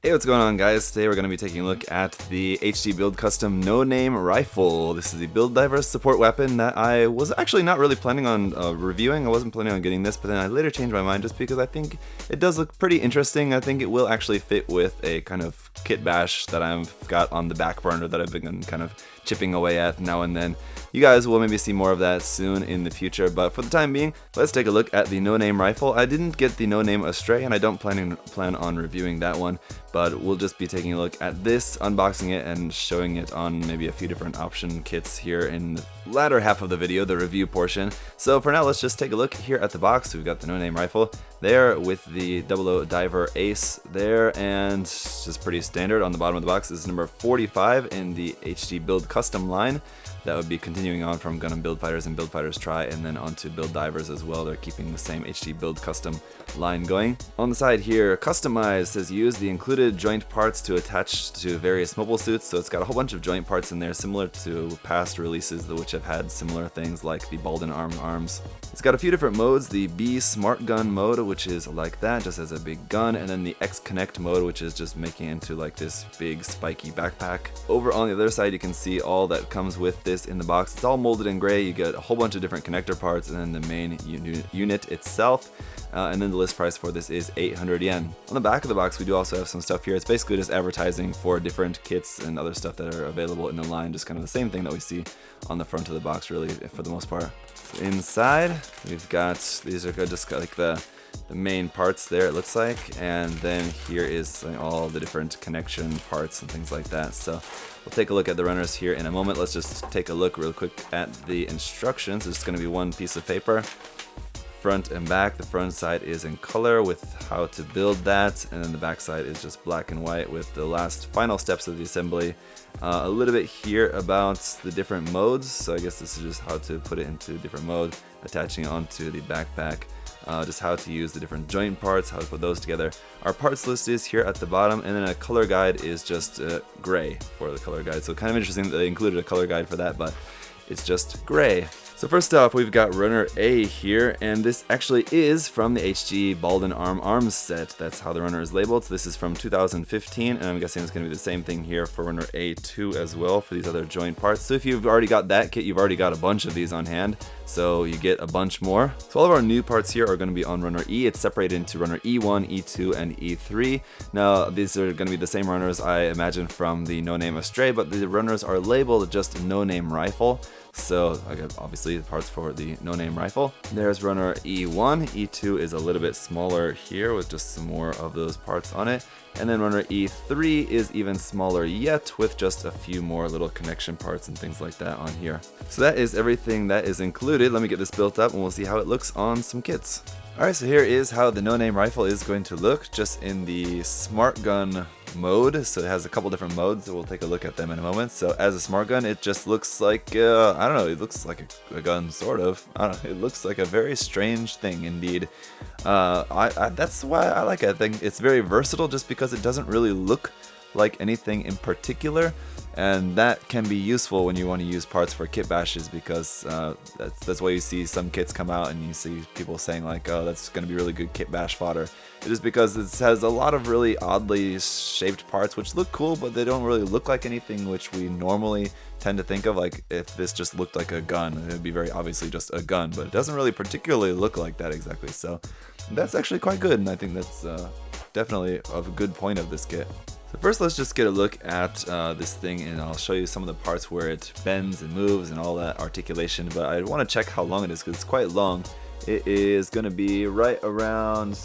Hey, what's going on, guys? Today we're going to be taking a look at the HD Build Custom No Name Rifle. This is the Build Diver's support weapon that I was actually not really planning on reviewing. I wasn't planning on getting this, but then I later changed my mind just because I think it does look pretty interesting. I think it will actually fit with a kind of kit bash that I've got on the back burner that I've been kind of chipping away at now and then. You guys will maybe see more of that soon in the future, but for the time being, let's take a look at the No Name Rifle. I didn't get the No Name Astray, and I don't plan on reviewing that one, but we'll just be taking a look at this, unboxing it, and showing it on maybe a few different option kits here in the latter half of the video, the review portion. So for now, let's just take a look here at the box. We've got the No Name Rifle there with the 00 Diver Ace there, and just pretty standard. On the bottom of the box is number 45 in the HD Build Custom line. That would be continuing on from Gun and Build Fighters and Build Fighters Try, and then on to Build Divers as well. They're keeping the same HD Build Custom line going. On the side here, Customize says use the included joint parts to attach to various mobile suits. So it's got a whole bunch of joint parts in there, similar to past releases which have had similar things like the Balled and Armed arms. It's got a few different modes: the B Smart Gun mode, which is like that, just as a big gun, and then the X Connect mode, which is just making it into like this big spiky backpack. Over on the other side, you can see all that comes with this in the box. It's all molded in gray. You get a whole bunch of different connector parts, and then the main unit itself. And then the list price for this is 800 yen. On the back of the box, we do also have some stuff here. It's basically just advertising for different kits and other stuff that are available in the line. Just kind of the same thing that we see on the front of the box, really, for the most part. So inside, we've got, these are just like the main parts there, it looks like. And then here is all the different connection parts and things like that. So we'll take a look at the runners here in a moment. Let's just take a look real quick at the instructions. It's going to be one piece of paper, front and back. The front side is in color with how to build that, and then the back side is just black and white with the last final steps of the assembly. A little bit here about the different modes, so I guess this is just how to put it into different mode, attaching it onto the backpack. Just how to use the different joint parts, how to put those together. Our parts list is here at the bottom, and then a color guide is just gray for the color guide. So kind of interesting that they included a color guide for that, but it's just gray. So first off, we've got Runner A here, and this actually is from the HG Balled and Armed arms set. That's how the runner is labeled. So this is from 2015, and I'm guessing it's going to be the same thing here for Runner A2 as well for these other joint parts. So if you've already got that kit, you've already got a bunch of these on hand, so you get a bunch more. So all of our new parts here are going to be on Runner E. It's separated into Runner E1, E2, and E3. Now these are going to be the same runners, I imagine, from the No Name Astray, but the runners are labeled just No Name Rifle. So obviously the parts for the No Name Rifle. There's Runner E1. E2 is a little bit smaller here with just some more of those parts on it. And then Runner E3 is even smaller yet, with just a few more little connection parts and things like that on here. So that is everything that is included. Let me get this built up and we'll see how it looks on some kits. Alright, so here is how the No Name Rifle is going to look, just in the Smart Gun mode. So it has a couple different modes, so we'll take a look at them in a moment. So as a smart gun, it just looks like, I don't know, it looks like a gun, sort of. I don't know, it looks like a very strange thing indeed. That's why I like it. I think it's very versatile just because it doesn't really look like anything in particular, and that can be useful when you want to use parts for kit bashes, because that's why you see some kits come out and you see people saying like, oh, that's going to be really good kit bash fodder. It is because it has a lot of really oddly shaped parts which look cool, but they don't really look like anything which we normally tend to think of. Like if this just looked like a gun, it would be very obviously just a gun, but it doesn't really particularly look like that exactly. So that's actually quite good, and I think that's definitely a good point of this kit. So first, let's just get a look at this thing, and I'll show you some of the parts where it bends and moves and all that articulation, but I want to check how long it is because it's quite long. It is going to be right around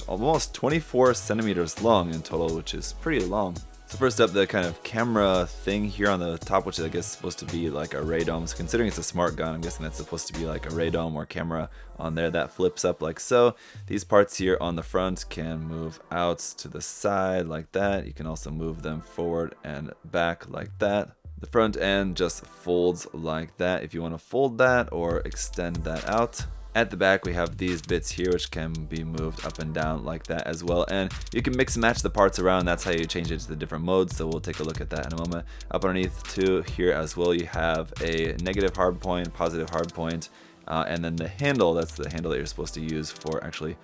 almost 24 centimeters long in total, which is pretty long. So first up, the kind of camera thing here on the top, which I guess is supposed to be like a radome. So considering it's a smart gun, I'm guessing that's supposed to be like a radome or camera on there that flips up like so. These parts here on the front can move out to the side like that. You can also move them forward and back like that. The front end just folds like that if you want to fold that or extend that out. At the back, we have these bits here which can be moved up and down like that as well, and you can mix and match the parts around. That's how you change it to the different modes, so we'll take a look at that in a moment. Up underneath too, here as well, you have a negative hard point, positive hard point, and then the handle. That's the handle that you're supposed to use for actually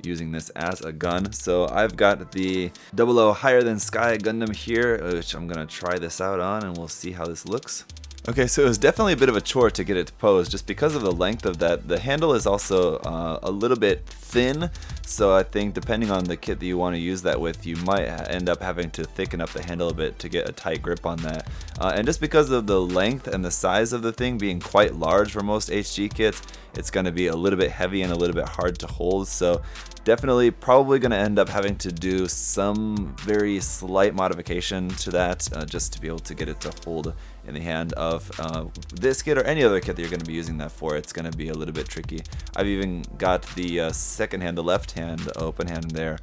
using this as a gun. So I've got the 00 Higher Than Sky Gundam here, which I'm gonna try this out on, and we'll see how this looks. Okay, so it was definitely a bit of a chore to get it to pose just because of the length of that. The handle is also a little bit thin, so I think depending on the kit that you want to use that with, you might end up having to thicken up the handle a bit to get a tight grip on that. And just because of the length and the size of the thing being quite large for most HG kits, it's going to be a little bit heavy and a little bit hard to hold. So definitely probably going to end up having to do some very slight modification to that just to be able to get it to hold in the hand of this kit or any other kit that you're going to be using that for. It's going to be a little bit tricky. I've even got the second hand, the left hand, open hand there,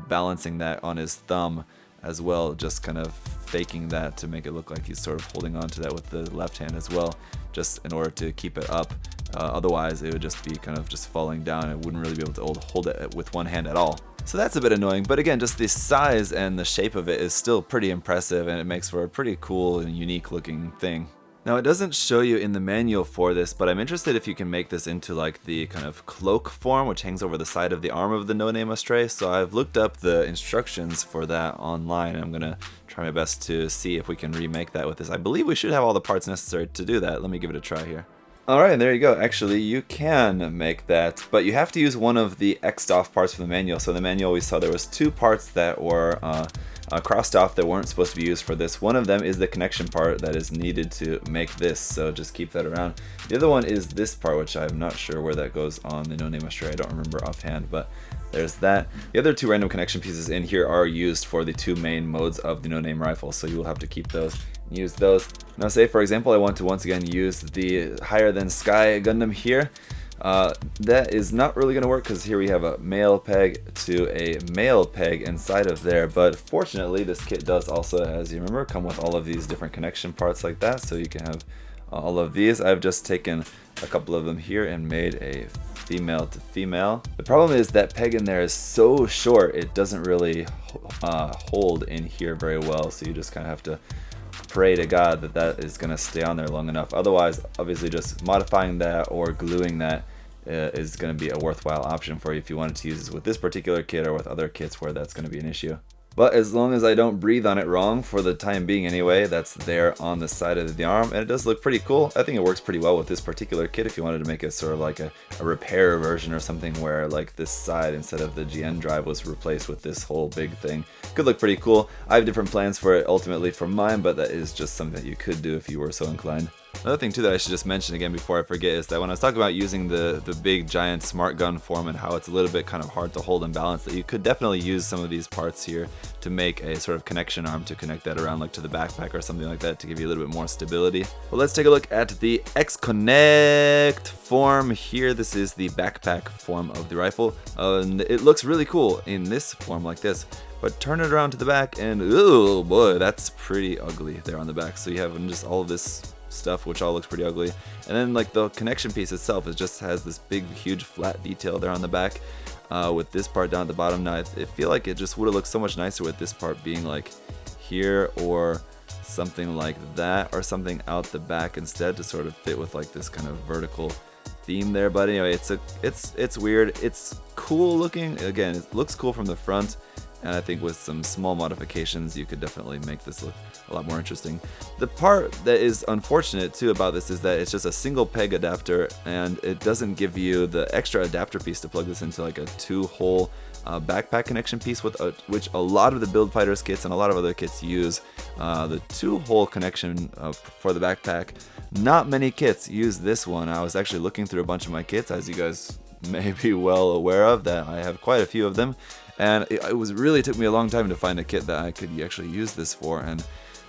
balancing that on his thumb as well, just kind of faking that to make it look like he's sort of holding on to that with the left hand as well, just in order to keep it up. Otherwise it would just be kind of just falling down. It wouldn't really be able to hold it with one hand at all. So that's a bit annoying, but again, just the size and the shape of it is still pretty impressive, and it makes for a pretty cool and unique looking thing. Now, it doesn't show you in the manual for this, but I'm interested if you can make this into like the kind of cloak form, which hangs over the side of the arm of the No Name Astray. So I've looked up the instructions for that online, and I'm gonna try my best to see if we can remake that with this. I believe we should have all the parts necessary to do that. Let me give it a try here. Alright, there you go. Actually, you can make that, but you have to use one of the X'd off parts from the manual. So in the manual we saw there was two parts that were crossed off that weren't supposed to be used for this. One of them is the connection part that is needed to make this, so just keep that around. The other one is this part, which I'm not sure where that goes on the No Name Astray. I don't remember offhand, but there's that. The other two random connection pieces in here are used for the two main modes of the No Name rifle, so you will have to keep those and use those. Now say for example I want to once again use the Higher Than Sky Gundam here. That is not really going to work because here we have a male peg to a male peg inside of there, but fortunately this kit does also, as you remember, come with all of these different connection parts like that, so you can have all of these. I've just taken a couple of them here and made a female to female. The problem is that peg in there is so short it doesn't really hold in here very well, so you just kind of have to pray to God that that is going to stay on there long enough. Otherwise, obviously just modifying that or gluing that is going to be a worthwhile option for you if you wanted to use this with this particular kit or with other kits where that's going to be an issue. But as long as I don't breathe on it wrong, for the time being anyway, that's there on the side of the arm, and it does look pretty cool. I think it works pretty well with this particular kit if you wanted to make it sort of like a repair version or something where like this side instead of the GN drive was replaced with this whole big thing. Could look pretty cool. I have different plans for it ultimately for mine, but that is just something that you could do if you were so inclined. Another thing too that I should just mention again before I forget is that when I was talking about using the big giant smart gun form and how it's a little bit kind of hard to hold and balance, that you could definitely use some of these parts here to make a sort of connection arm to connect that around like to the backpack or something like that to give you a little bit more stability. Well, let's take a look at the X-Connect form here. This is the backpack form of the rifle, and it looks really cool in this form like this. But turn it around to the back and oh boy, that's pretty ugly there on the back. So you have just all of this stuff which all looks pretty ugly, and then like the connection piece itself, it just has this big huge flat detail there on the back with this part down at the bottom. Now I feel like it just would have looked so much nicer with this part being like here or something like that, or something out the back instead to sort of fit with like this kind of vertical theme there. But anyway, it's weird. It's cool looking. Again, it looks cool from the front, and I think with some small modifications you could definitely make this look a lot more interesting. The part that is unfortunate too about this is that it's just a single peg adapter, and it doesn't give you the extra adapter piece to plug this into like a 2-hole backpack connection piece, which a lot of the Build Fighters kits and a lot of other kits use the 2-hole connection for the backpack. Not many kits use this one. I was actually looking through a bunch of my kits, as you guys may be well aware of, that I have quite a few of them, and it really took me a long time to find a kit that I could actually use this for. And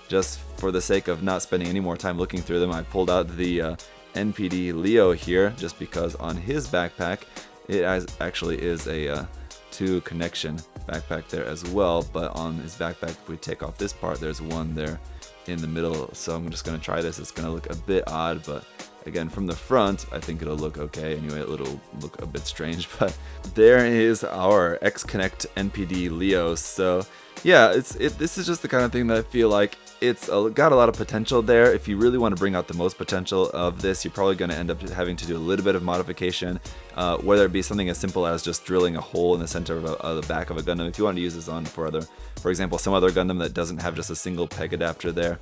just for the sake of not spending any more time looking through them, I pulled out the NPD Leo here, just because on his backpack it actually is a 2 connection backpack there as well. But on his backpack, if we take off this part, there's one there in the middle. So I'm just going to try this. It's going to look a bit odd, but Again, from the front, I think it'll look okay. Anyway, it'll look a bit strange, but there is our X-Connect NPD Leo. So yeah, this is just the kind of thing that I feel like it's got a lot of potential there. If you really want to bring out the most potential of this, you're probably going to end up having to do a little bit of modification, whether it be something as simple as just drilling a hole in the center of the back of a Gundam. If you want to use this on for example, some other Gundam that doesn't have just a single peg adapter there,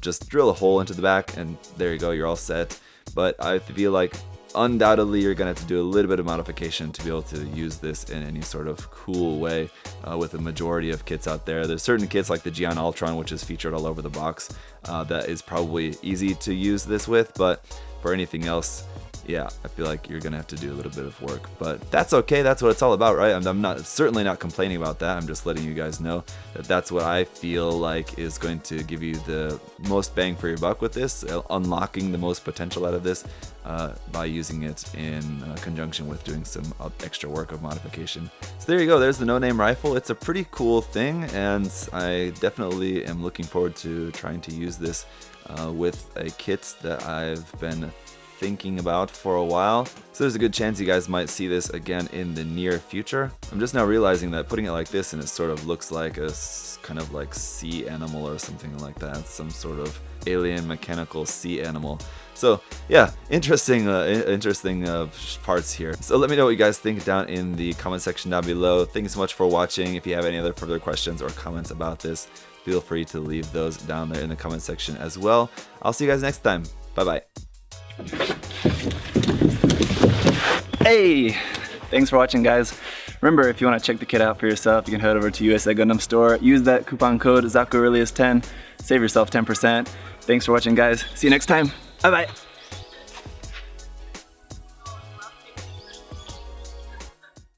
just drill a hole into the back and there you go, you're all set. But I feel like undoubtedly you're going to have to do a little bit of modification to be able to use this in any sort of cool way with a majority of kits out there. There's certain kits like the Gion Ultron, which is featured all over the box, that is probably easy to use this with, but for anything else, yeah, I feel like you're gonna have to do a little bit of work, but that's okay. That's what it's all about, right? I'm certainly not complaining about that. I'm just letting you guys know that that's what I feel like is going to give you the most bang for your buck with this, unlocking the most potential out of this by using it in conjunction with doing some extra work of modification. So there you go. There's the no-name rifle. It's a pretty cool thing, and I definitely am looking forward to trying to use this with a kit that I've been thinking about for a while. So there's a good chance you guys might see this again in the near future. I'm just now realizing that putting it like this and it sort of looks like a kind of like sea animal or something like that, some sort of alien mechanical sea animal. So yeah, interesting parts here. So let me know what you guys think down in the comment section down below. Thank you so much for watching. If you have any other further questions or comments about this, feel free to leave those down there in the comment section as well. I'll see you guys next time. Bye bye. Hey, thanks for watching, guys. Remember, if you want to check the kit out for yourself, you can head over to USA Gundam Store, use that coupon code ZakuAurelius10, save yourself 10%. Thanks for watching, guys. See you next time. Bye bye.